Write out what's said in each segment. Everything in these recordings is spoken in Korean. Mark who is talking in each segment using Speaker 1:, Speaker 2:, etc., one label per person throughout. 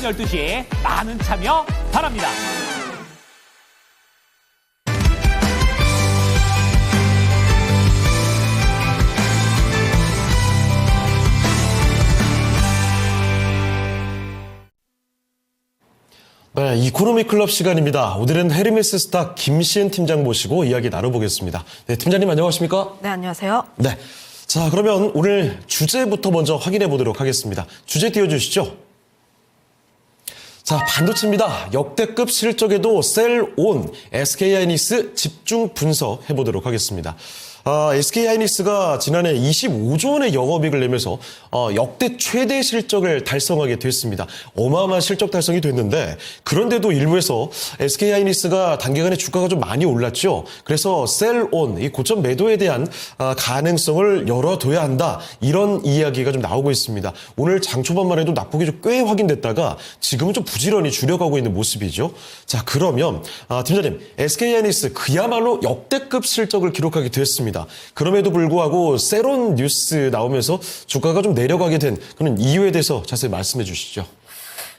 Speaker 1: 12시에 많은 참여 바랍니다.
Speaker 2: 네, 이코노미 클럽 시간입니다. 오늘은 헤르메스 스타 김시은 팀장 모시고 이야기 나눠보겠습니다. 네, 팀장님 안녕하십니까?
Speaker 3: 네, 안녕하세요.
Speaker 2: 네. 자, 그러면 오늘 주제부터 먼저 확인해 보도록 하겠습니다. 주제 띄워주시죠. 자, 반도체입니다. 역대급 실적에도 셀온 SK하이닉스 집중 분석해 보도록 하겠습니다. SK하이닉스가 지난해 25조 원의 영업이익을 내면서 역대 최대 실적을 달성하게 됐습니다. 어마어마한 실적 달성이 됐는데 그런데도 일부에서 SK하이닉스가 단기간에 주가가 좀 많이 올랐죠. 그래서 셀온, 이 고점 매도에 대한 가능성을 열어둬야 한다. 이런 이야기가 좀 나오고 있습니다. 오늘 장 초반만 해도 낙폭이 좀 꽤 확인됐다가 지금은 좀 부지런히 줄여가고 있는 모습이죠. 자, 그러면 팀장님, SK하이닉스 그야말로 역대급 실적을 기록하게 됐습니다. 그럼에도 불구하고 셀온 뉴스 나오면서 주가가 좀 내려가게 된 그런 이유에 대해서 자세히 말씀해 주시죠.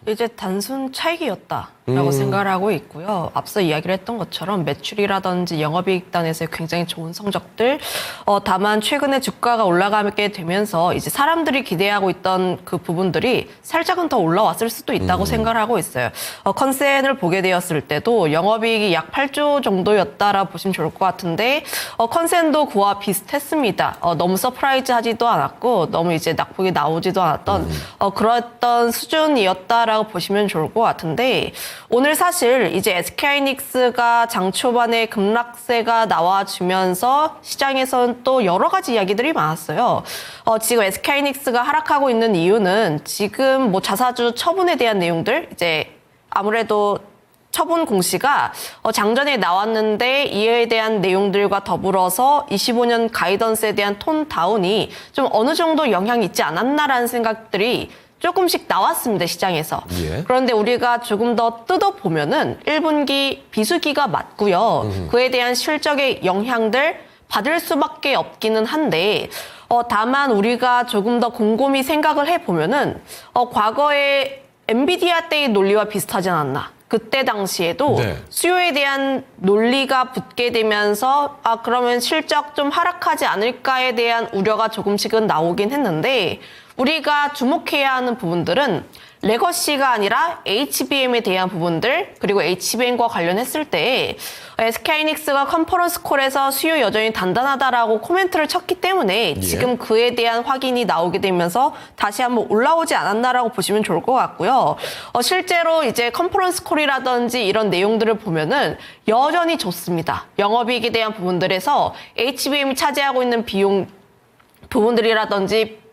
Speaker 3: 이제 단순 차익이었다라고 생각을 하고 있고요. 앞서 이야기를 했던 것처럼 매출이라든지 영업이익 단에서의 굉장히 좋은 성적들. 다만 최근에 주가가 올라가게 되면서 이제 사람들이 기대하고 있던 그 부분들이 살짝은 더 올라왔을 수도 있다고 생각을 하고 있어요. 컨센을 보게 되었을 때도 영업이익이 약 8조 정도였다라 보시면 좋을 것 같은데 컨센도 그와 비슷했습니다. 너무 서프라이즈하지도 않았고 너무 이제 낙폭이 나오지도 않았던 그랬던 수준이었다라고 보시면 좋을 것 같은데 오늘 사실 이제 SK하이닉스가 장 초반에 급락세가 나와주면서 시장에서는 또 여러 가지 이야기들이 많았어요. 지금 SK하이닉스가 하락하고 있는 이유는 지금 뭐 자사주 처분에 대한 내용들 이제 아무래도 처분 공시가 장전에 나왔는데 이에 대한 내용들과 더불어서 25년 가이던스에 대한 톤 다운이 좀 어느 정도 영향이 있지 않았나라는 생각들이 조금씩 나왔습니다, 시장에서.
Speaker 2: 예.
Speaker 3: 그런데 우리가 조금 더 뜯어보면은 1분기 비수기가 맞고요. 그에 대한 실적의 영향들 받을 수밖에 없기는 한데 다만 우리가 조금 더 곰곰이 생각을 해보면은 과거에 엔비디아 때의 논리와 비슷하지 않았나. 그때 당시에도
Speaker 2: 네.
Speaker 3: 수요에 대한 논리가 붙게 되면서 그러면 실적 좀 하락하지 않을까에 대한 우려가 조금씩은 나오긴 했는데 우리가 주목해야 하는 부분들은 레거시가 아니라 HBM에 대한 부분들 그리고 HBM과 관련했을 때 SK하이닉스가 컨퍼런스 콜에서 수요 여전히 단단하다라고 코멘트를 쳤기 때문에 지금 그에 대한 확인이 나오게 되면서 다시 한번 올라오지 않았나라고 보시면 좋을 것 같고요. 실제로 이제 컨퍼런스 콜이라든지 이런 내용들을 보면은 여전히 좋습니다. 영업이익에 대한 부분들에서 HBM이 차지하고 있는 비용 부분들이라든지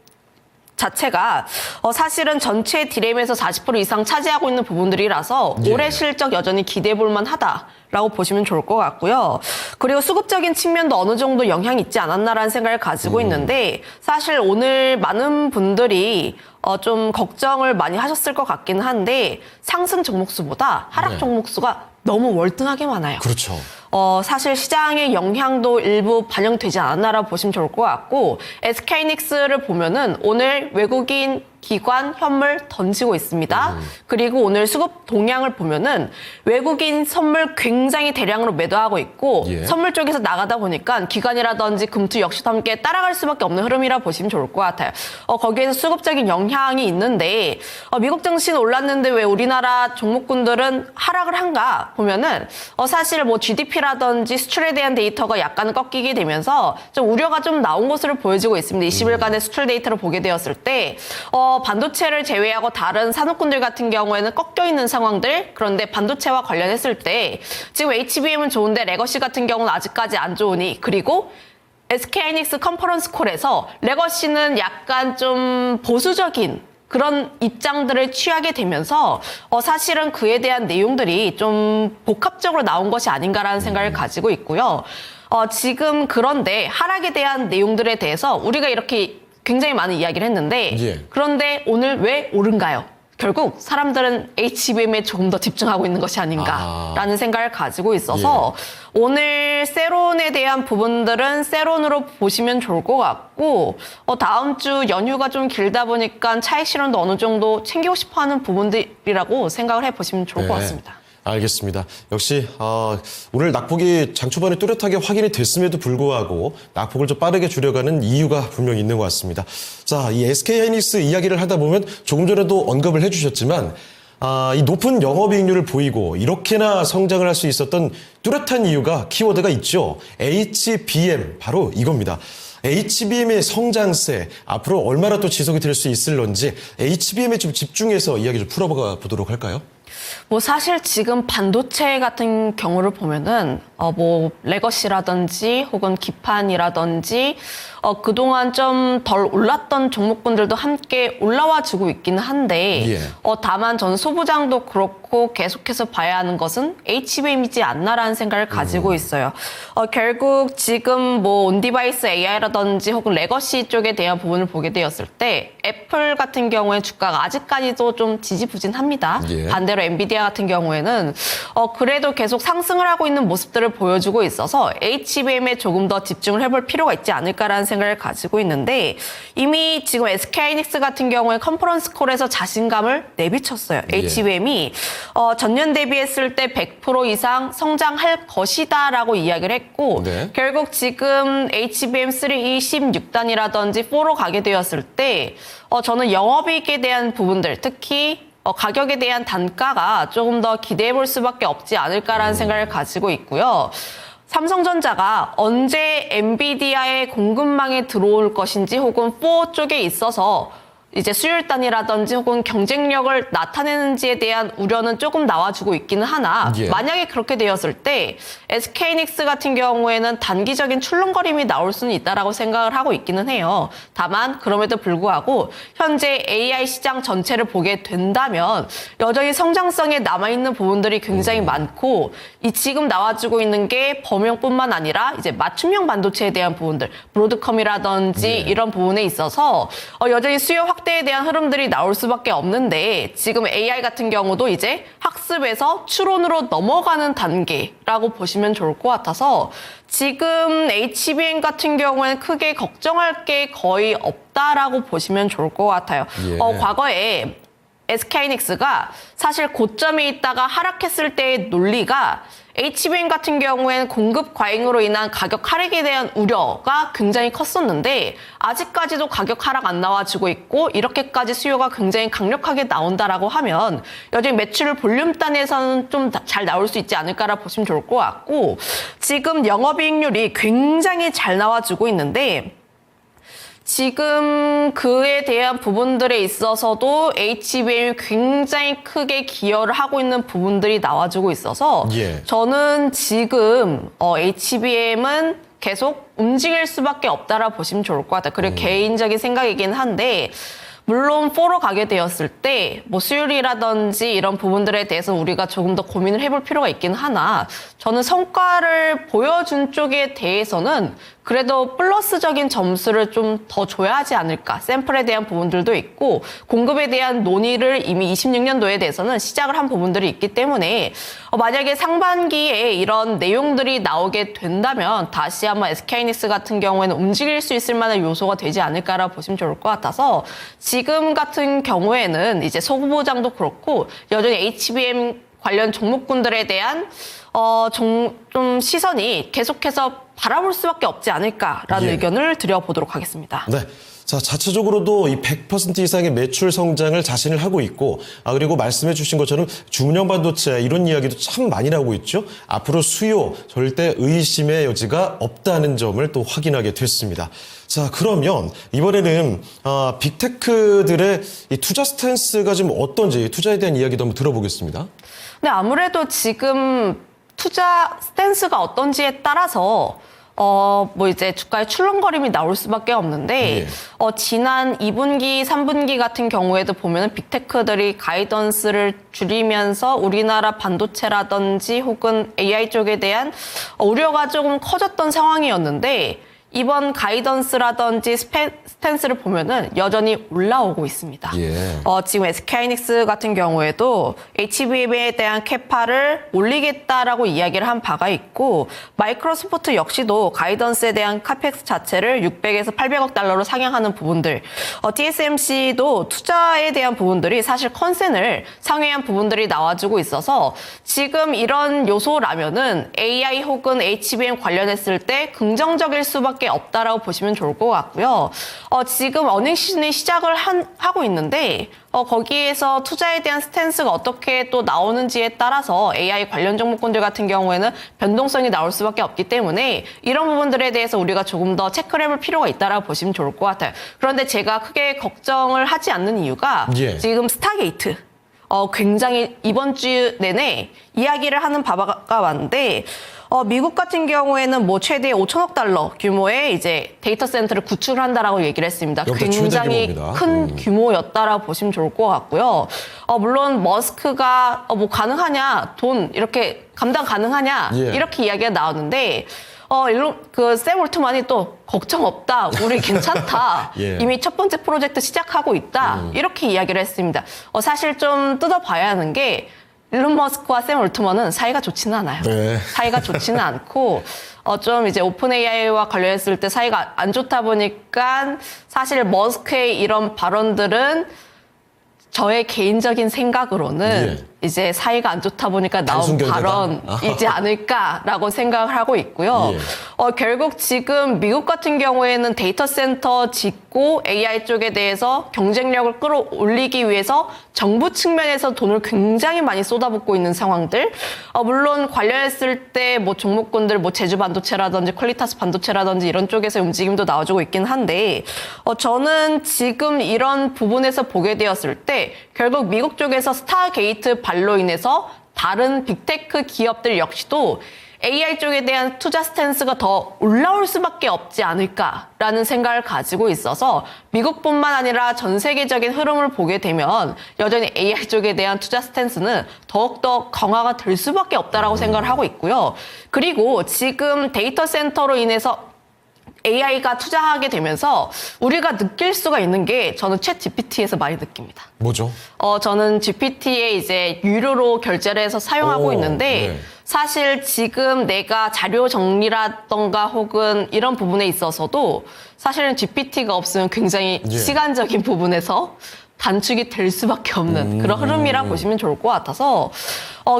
Speaker 3: 자체가 사실은 전체 디램에서 40% 이상 차지하고 있는 부분들이라서 올해 실적 여전히 기대해볼 만하다라고 보시면 좋을 것 같고요. 그리고 수급적인 측면도 어느 정도 영향이 있지 않았나라는 생각을 가지고 있는데 사실 오늘 많은 분들이 좀 걱정을 많이 하셨을 것 같기는 한데 상승 종목수보다 하락 종목수가 너무 월등하게 많아요.
Speaker 2: 그렇죠.
Speaker 3: 사실 시장의 영향도 일부 반영되지 않았나라고 보시면 좋을 것 같고 SK하이닉스를 보면은 오늘 외국인 기관 현물 던지고 있습니다. 그리고 오늘 수급 동향을 보면은 외국인 선물 굉장히 대량으로 매도하고 있고 선물 쪽에서 나가다 보니까 기관이라든지 금투 역시도 함께 따라갈 수밖에 없는 흐름이라 보시면 좋을 것 같아요. 거기에서 수급적인 영향이 있는데 미국 증시는 올랐는데 왜 우리나라 종목군들은 하락을 한가 보면은 사실 뭐 GDP라든지 수출에 대한 데이터가 약간 꺾이게 되면서 좀 우려가 좀 나온 것으로 보여지고 있습니다. 20일간의 수출 데이터를 보게 되었을 때 반도체를 제외하고 다른 산업군들 같은 경우에는 꺾여 있는 상황들 그런데 반도체와 관련했을 때 지금 HBM은 좋은데 레거시 같은 경우는 아직까지 안 좋으니 그리고 SK하이닉스 컨퍼런스 콜에서 레거시는 약간 좀 보수적인 그런 입장들을 취하게 되면서 사실은 그에 대한 내용들이 좀 복합적으로 나온 것이 아닌가라는 생각을 가지고 있고요. 지금 그런데 하락에 대한 내용들에 대해서 우리가 이렇게 굉장히 많은 이야기를 했는데 그런데 오늘 왜 오른가요? 결국 사람들은 HBM에 조금 더 집중하고 있는 것이 아닌가라는 생각을 가지고 있어서 오늘 세론에 대한 부분들은 세론으로 보시면 좋을 것 같고 다음 주 연휴가 좀 길다 보니까 차익 실현도 어느 정도 챙기고 싶어하는 부분들이라고 생각을 해보시면 좋을 것 같습니다.
Speaker 2: 알겠습니다. 역시 오늘 낙폭이 장 초반에 뚜렷하게 확인이 됐음에도 불구하고 낙폭을 좀 빠르게 줄여가는 이유가 분명히 있는 것 같습니다. 자, 이 SK하이닉스 이야기를 하다 보면 조금 전에도 언급을 해주셨지만 이 높은 영업이익률을 보이고 이렇게나 성장을 할 수 있었던 뚜렷한 이유가 키워드가 있죠. HBM 바로 이겁니다. HBM의 성장세 앞으로 얼마나 또 지속이 될 수 있을런지 HBM에 좀 집중해서 이야기 좀 풀어봐 보도록 할까요?
Speaker 3: 사실 지금 반도체 같은 경우를 보면은 레거시라든지 혹은 기판이라든지 그동안 좀 덜 올랐던 종목군들도 함께 올라와 주고 있기는 한데 다만 전 소부장도 그렇고 계속해서 봐야 하는 것은 HBM이지 않나라는 생각을 가지고 있어요. 결국 지금 온디바이스 AI라든지 혹은 레거시 쪽에 대한 부분을 보게 되었을 때 애플 같은 경우에 주가가 아직까지도 좀 지지부진합니다. 반대로 엔비디아 같은 경우에는 그래도 계속 상승을 하고 있는 모습들을 보여주고 있어서 HBM에 조금 더 집중을 해볼 필요가 있지 않을까라는 생각을 가지고 있는데 이미 지금 SK하이닉스 같은 경우에 컨퍼런스 콜에서 자신감을 내비쳤어요. HBM이 전년 대비했을 때 100% 이상 성장할 것이다라고 이야기를 했고 결국 지금 HBM3E 16단이라든지 4로 가게 되었을 때 저는 영업이익에 대한 부분들 특히 가격에 대한 단가가 조금 더 기대해 볼 수밖에 없지 않을까라는 생각을 가지고 있고요. 삼성전자가 언제 엔비디아의 공급망에 들어올 것인지 혹은 4 쪽에 있어서 이제 수율단이라든지 혹은 경쟁력을 나타내는지에 대한 우려는 조금 나와주고 있기는 하나 만약에 그렇게 되었을 때 SK하이닉스 같은 경우에는 단기적인 출렁거림이 나올 수는 있다라고 생각을 하고 있기는 해요. 다만 그럼에도 불구하고 현재 AI 시장 전체를 보게 된다면 여전히 성장성에 남아있는 부분들이 굉장히 많고 이 지금 나와주고 있는 게 범용뿐만 아니라 이제 맞춤형 반도체에 대한 부분들 브로드컴이라든지 이런 부분에 있어서 여전히 수요 확대에 대한 흐름들이 나올 수밖에 없는데 지금 AI 같은 경우도 이제 학습에서 추론으로 넘어가는 단계라고 보시면 좋을 것 같아서 지금 HBM 같은 경우에는 크게 걱정할 게 거의 없다라고 보시면 좋을 것 같아요. 과거에 SK하이닉스가 사실 고점에 있다가 하락했을 때의 논리가 HBM 같은 경우에는 공급 과잉으로 인한 가격 하락에 대한 우려가 굉장히 컸었는데 아직까지도 가격 하락 안 나와주고 있고 이렇게까지 수요가 굉장히 강력하게 나온다라고 하면 여전히 매출 볼륨단에서는 좀 잘 나올 수 있지 않을까라 보시면 좋을 것 같고 지금 영업이익률이 굉장히 잘 나와주고 있는데 지금 그에 대한 부분들에 있어서도 HBM이 굉장히 크게 기여를 하고 있는 부분들이 나와주고 있어서 저는 지금 HBM은 계속 움직일 수밖에 없다라 보시면 좋을 것 같아요. 그리고 개인적인 생각이긴 한데 물론 4로 가게 되었을 때 수율이라든지 이런 부분들에 대해서 우리가 조금 더 고민을 해볼 필요가 있긴 하나 저는 성과를 보여준 쪽에 대해서는 그래도 플러스적인 점수를 좀 더 줘야 하지 않을까. 샘플에 대한 부분들도 있고 공급에 대한 논의를 이미 26년도에 대해서는 시작을 한 부분들이 있기 때문에 만약에 상반기에 이런 내용들이 나오게 된다면 다시 한번 SK하이닉스 같은 경우에는 움직일 수 있을 만한 요소가 되지 않을까라 보시면 좋을 것 같아서 지금 같은 경우에는 이제 소부장도 그렇고 여전히 HBM 관련 종목군들에 대한 좀 시선이 계속해서 바라볼 수밖에 없지 않을까라는 의견을 드려보도록 하겠습니다.
Speaker 2: 네. 자, 자체적으로도 이 100% 이상의 매출 성장을 자신을 하고 있고, 그리고 말씀해 주신 것처럼 중형 반도체 이런 이야기도 참 많이 나오고 있죠. 앞으로 수요 절대 의심의 여지가 없다는 점을 또 확인하게 됐습니다. 자, 그러면 이번에는 빅테크들의 이 투자 스탠스가 좀 어떤지 투자에 대한 이야기도 한번 들어보겠습니다.
Speaker 3: 네, 아무래도 지금 투자 스탠스가 어떤지에 따라서 이제 주가의 출렁거림이 나올 수밖에 없는데, 지난 2분기, 3분기 같은 경우에도 보면은 빅테크들이 가이던스를 줄이면서 우리나라 반도체라든지 혹은 AI 쪽에 대한 우려가 조금 커졌던 상황이었는데, 이번 가이던스라든지 스탠스를 보면은 여전히 올라오고 있습니다.
Speaker 2: 예.
Speaker 3: 지금 SK하이닉스 같은 경우에도 HBM에 대한 캐파를 올리겠다라고 이야기를 한 바가 있고 마이크로소프트 역시도 가이던스에 대한 카펙스 자체를 600에서 800억 달러로 상향하는 부분들 TSMC도 투자에 대한 부분들이 사실 컨센을 상회한 부분들이 나와주고 있어서 지금 이런 요소라면은 AI 혹은 HBM 관련했을 때 긍정적일 수밖에 없다라고 보시면 좋을 것 같고요. 지금 어닝 시즌이 시작을 하고 있는데 거기에서 투자에 대한 스탠스가 어떻게 또 나오는지에 따라서 AI 관련 종목군들 같은 경우에는 변동성이 나올 수밖에 없기 때문에 이런 부분들에 대해서 우리가 조금 더 체크를 해볼 필요가 있다라고 보시면 좋을 것 같아요. 그런데 제가 크게 걱정을 하지 않는 이유가
Speaker 2: 예.
Speaker 3: 지금 스타게이트 굉장히 이번 주 내내 이야기를 하는 바가 많은데 미국 같은 경우에는 뭐 최대 5천억 달러 규모의 이제 데이터 센터를 구축을 한다라고 얘기를 했습니다.
Speaker 2: 역대
Speaker 3: 굉장히
Speaker 2: 최대 규모입니다.
Speaker 3: 큰 규모였다라고 보시면 좋을 것 같고요. 물론 머스크가 뭐 가능하냐, 돈 이렇게 감당 가능하냐
Speaker 2: 예.
Speaker 3: 이렇게 이야기가 나오는데 샘 올트만이 또 걱정 없다, 우리 괜찮다,
Speaker 2: 예.
Speaker 3: 이미 첫 번째 프로젝트 시작하고 있다 이렇게 이야기를 했습니다. 사실 좀 뜯어봐야 하는 게 일론 머스크와 샘 올트만은 사이가 좋지는 않아요.
Speaker 2: 네.
Speaker 3: 사이가 좋지는 않고 좀 이제 오픈 AI와 관련했을 때 사이가 안 좋다 보니까 사실 머스크의 이런 발언들은 저의 개인적인 생각으로는
Speaker 2: 예.
Speaker 3: 이제 사이가 안 좋다 보니까 나온
Speaker 2: 단순 견제다?
Speaker 3: 발언이지 않을까라고 생각을 하고 있고요.
Speaker 2: 예.
Speaker 3: 결국 지금 미국 같은 경우에는 데이터 센터 짓고 AI 쪽에 대해서 경쟁력을 끌어올리기 위해서 정부 측면에서 돈을 굉장히 많이 쏟아붓고 있는 상황들. 물론 관련했을 때 뭐 종목군들 뭐 제주 반도체라든지 퀄리타스 반도체라든지 이런 쪽에서 움직임도 나와주고 있긴 한데 저는 지금 이런 부분에서 보게 되었을 때 결국 미국 쪽에서 스타게이트 발로 인해서 다른 빅테크 기업들 역시도 AI 쪽에 대한 투자 스탠스가 더 올라올 수밖에 없지 않을까라는 생각을 가지고 있어서 미국뿐만 아니라 전 세계적인 흐름을 보게 되면 여전히 AI 쪽에 대한 투자 스탠스는 더욱더 강화가 될 수밖에 없다라고 생각을 하고 있고요. 그리고 지금 데이터 센터로 인해서 AI가 투자하게 되면서 우리가 느낄 수가 있는 게 저는 챗 GPT에서 많이 느낍니다.
Speaker 2: 뭐죠?
Speaker 3: 저는 GPT에 이제 유료로 결제를 해서 사용하고
Speaker 2: 오,
Speaker 3: 있는데
Speaker 2: 네.
Speaker 3: 사실 지금 내가 자료 정리라던가 혹은 이런 부분에 있어서도 사실은 GPT가 없으면 굉장히
Speaker 2: 예.
Speaker 3: 시간적인 부분에서 단축이 될 수밖에 없는 그런 흐름이라 보시면 좋을 것 같아서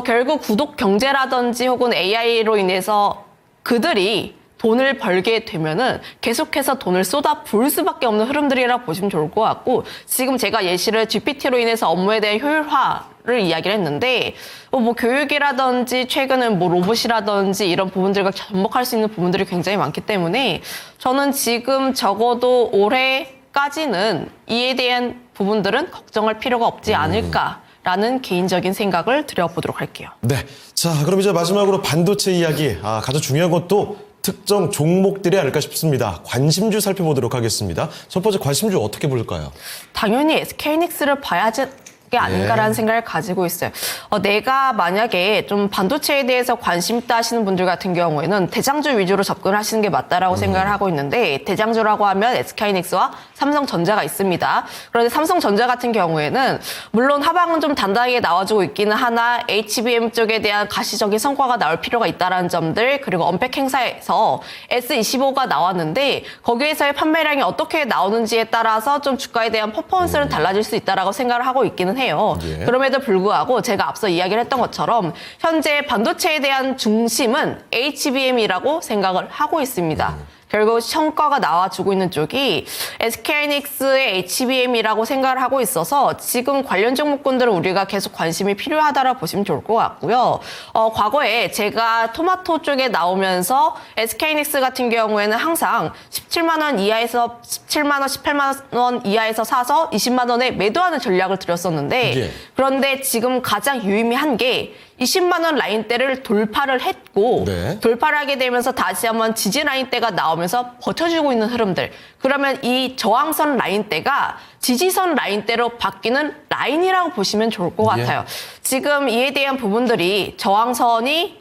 Speaker 3: 결국 구독 경제라든지 혹은 AI로 인해서 그들이 돈을 벌게 되면은 계속해서 돈을 쏟아 부을 수밖에 없는 흐름들이라 보시면 좋을 것 같고 지금 제가 예시를 GPT로 인해서 업무에 대한 효율화를 이야기를 했는데 뭐 교육이라든지 최근은 뭐 로봇이라든지 이런 부분들과 접목할 수 있는 부분들이 굉장히 많기 때문에 저는 지금 적어도 올해까지는 이에 대한 부분들은 걱정할 필요가 없지 않을까라는 개인적인 생각을 드려보도록 할게요.
Speaker 2: 네. 자, 그럼 이제 마지막으로 반도체 이야기. 가장 중요한 것도 특정 종목들이 아닐까 싶습니다. 관심주 살펴보도록 하겠습니다. 첫 번째 관심주 어떻게 볼까요?
Speaker 3: 당연히 SK하이닉스를 봐야지 게 아닌가라는 생각을 가지고 있어요. 내가 만약에 좀 반도체에 대해서 관심 있다 하시는 분들 같은 경우에는 대장주 위주로 접근을 하시는 게 맞다라고 생각을 하고 있는데 대장주라고 하면 SK하이닉스와 삼성전자가 있습니다. 그런데 삼성전자 같은 경우에는 물론 하방은 좀 단단하게 나와주고 있기는 하나 HBM 쪽에 대한 가시적인 성과가 나올 필요가 있다라는 점들 그리고 언팩 행사에서 S25가 나왔는데 거기에서의 판매량이 어떻게 나오는지에 따라서 좀 주가에 대한 퍼포먼스는 달라질 수 있다라고 생각을 하고 있기는 해요.
Speaker 2: 예.
Speaker 3: 그럼에도 불구하고 제가 앞서 이야기를 했던 것처럼 현재 반도체에 대한 중심은 HBM이라고 생각을 하고 있습니다. 결국 성과가 나와주고 있는 쪽이 SK하이닉스의 HBM이라고 생각을 하고 있어서 지금 관련 종목군들은 우리가 계속 관심이 필요하다라고 보시면 좋을 것 같고요. 과거에 제가 토마토 쪽에 나오면서 SK하이닉스 같은 경우에는 항상 17만 원 이하에서 17만 원, 18만 원 이하에서 사서 20만 원에 매도하는 전략을 들였었는데
Speaker 2: 예.
Speaker 3: 그런데 지금 가장 유의미한 게 20만 원 라인대를 돌파를 했고
Speaker 2: 네.
Speaker 3: 돌파를 하게 되면서 다시 한번 지지 라인대가 나오면서 버텨주고 있는 흐름들. 그러면 이 저항선 라인대가 지지선 라인대로 바뀌는 라인이라고 보시면 좋을 것
Speaker 2: 예.
Speaker 3: 같아요. 지금 이에 대한 부분들이 저항선이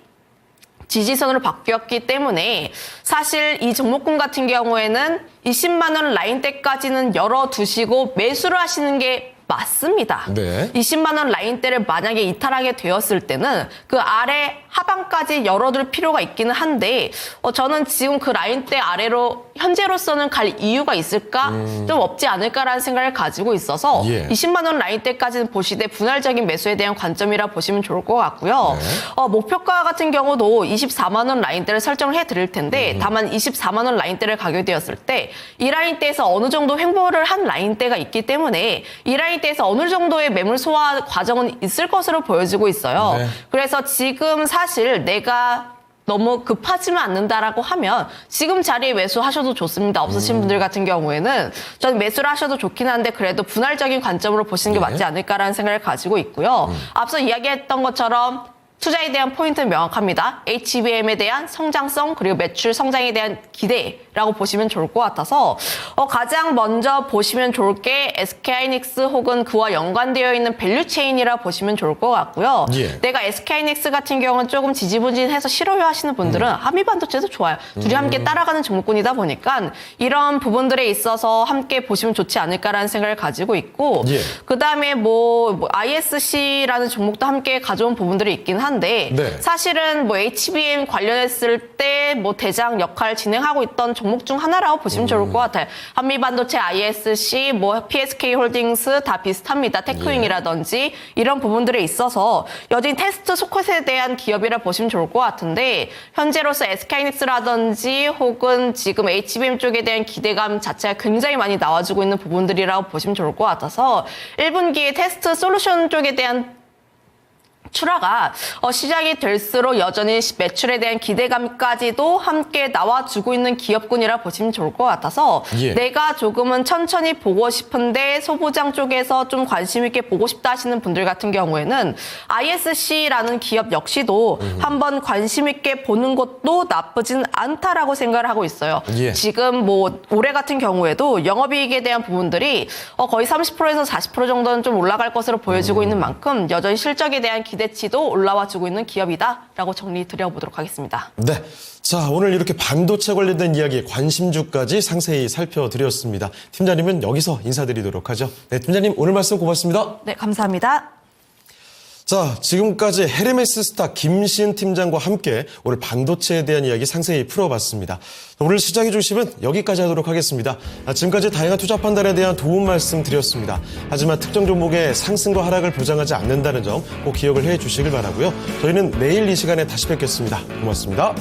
Speaker 3: 지지선으로 바뀌었기 때문에 사실 이 종목군 같은 경우에는 20만 원 라인대까지는 열어두시고 매수를 하시는 게 맞습니다.
Speaker 2: 네.
Speaker 3: 20만 원 라인대를 만약에 이탈하게 되었을 때는 그 아래 하방까지 열어둘 필요가 있기는 한데 저는 지금 그 라인대 아래로 현재로서는 갈 이유가 있을까? 좀 없지 않을까라는 생각을 가지고 있어서
Speaker 2: 예.
Speaker 3: 20만 원 라인대까지는 보시되 분할적인 매수에 대한 관점이라 보시면 좋을 것 같고요.
Speaker 2: 네.
Speaker 3: 목표가 같은 경우도 24만 원 라인대를 설정을 해드릴 텐데 다만 24만 원 라인대를 가게 되었을 때 이 라인대에서 어느 정도 횡보를 한 라인대가 있기 때문에 이 라인대에서 어느 정도의 매물 소화 과정은 있을 것으로 보여지고 있어요.
Speaker 2: 네.
Speaker 3: 그래서 지금 사실 내가 너무 급하지만 않는다라고 하면 지금 자리에 매수하셔도 좋습니다. 없으신 분들 같은 경우에는 저는 매수를 하셔도 좋긴 한데 그래도 분할적인 관점으로 보시는 게
Speaker 2: 네.
Speaker 3: 맞지 않을까라는 생각을 가지고 있고요. 앞서 이야기했던 것처럼 투자에 대한 포인트는 명확합니다. HBM에 대한 성장성 그리고 매출 성장에 대한 기대라고 보시면 좋을 것 같아서 가장 먼저 보시면 좋을 게 SK하이닉스 혹은 그와 연관되어 있는 밸류체인이라 보시면 좋을 것 같고요.
Speaker 2: 예.
Speaker 3: 내가 SK하이닉스 같은 경우는 조금 지지부진해서 싫어하시는 분들은 한미반도체도 좋아요. 둘이 함께 따라가는 종목군이다 보니까 이런 부분들에 있어서 함께 보시면 좋지 않을까라는 생각을 가지고 있고
Speaker 2: 예.
Speaker 3: 그다음에 뭐 ISC라는 종목도 함께 가져온 부분들이 있긴 한데
Speaker 2: 네.
Speaker 3: 사실은 뭐 HBM 관련했을 때 뭐 대장 역할 진행하고 있던 종목 중 하나라고 보시면 좋을 것 같아요. 한미반도체, ISC, 뭐 PSK 홀딩스 다 비슷합니다. 테크윙이라든지 이런 부분들에 있어서 여전히 테스트 소켓에 대한 기업이라 보시면 좋을 것 같은데 현재로서 SK하이닉스라든지 혹은 지금 HBM 쪽에 대한 기대감 자체가 굉장히 많이 나와주고 있는 부분들이라고 보시면 좋을 것 같아서 1분기에 테스트 솔루션 쪽에 대한 출하가 시작이 될수록 여전히 매출에 대한 기대감까지도 함께 나와주고 있는 기업군이라 보시면 좋을 것 같아서
Speaker 2: 예.
Speaker 3: 내가 조금은 천천히 보고 싶은데 소부장 쪽에서 좀 관심 있게 보고 싶다 하시는 분들 같은 경우에는 ISC라는 기업 역시도 한번 관심 있게 보는 것도 나쁘진 않다라고 생각을 하고 있어요.
Speaker 2: 예.
Speaker 3: 지금 뭐 올해 같은 경우에도 영업이익에 대한 부분들이 거의 30%에서 40% 정도는 좀 올라갈 것으로 보여지고 있는 만큼 여전히 실적에 대한 기대치도 올라와주고 있는 기업이다라고 정리 드려보도록 하겠습니다.
Speaker 2: 네. 자, 오늘 이렇게 반도체 관련된 이야기 관심주까지 상세히 살펴드렸습니다. 팀장님은 여기서 인사드리도록 하죠. 네, 팀장님 오늘 말씀 고맙습니다.
Speaker 3: 네, 감사합니다.
Speaker 2: 자, 지금까지 헤르메스 스타 김신 팀장과 함께 오늘 반도체에 대한 이야기 상세히 풀어봤습니다. 오늘 시장의 중심은 여기까지 하도록 하겠습니다. 지금까지 다양한 투자 판단에 대한 도움 말씀 드렸습니다. 하지만 특정 종목의 상승과 하락을 보장하지 않는다는 점 꼭 기억을 해 주시길 바라고요. 저희는 내일 이 시간에 다시 뵙겠습니다. 고맙습니다.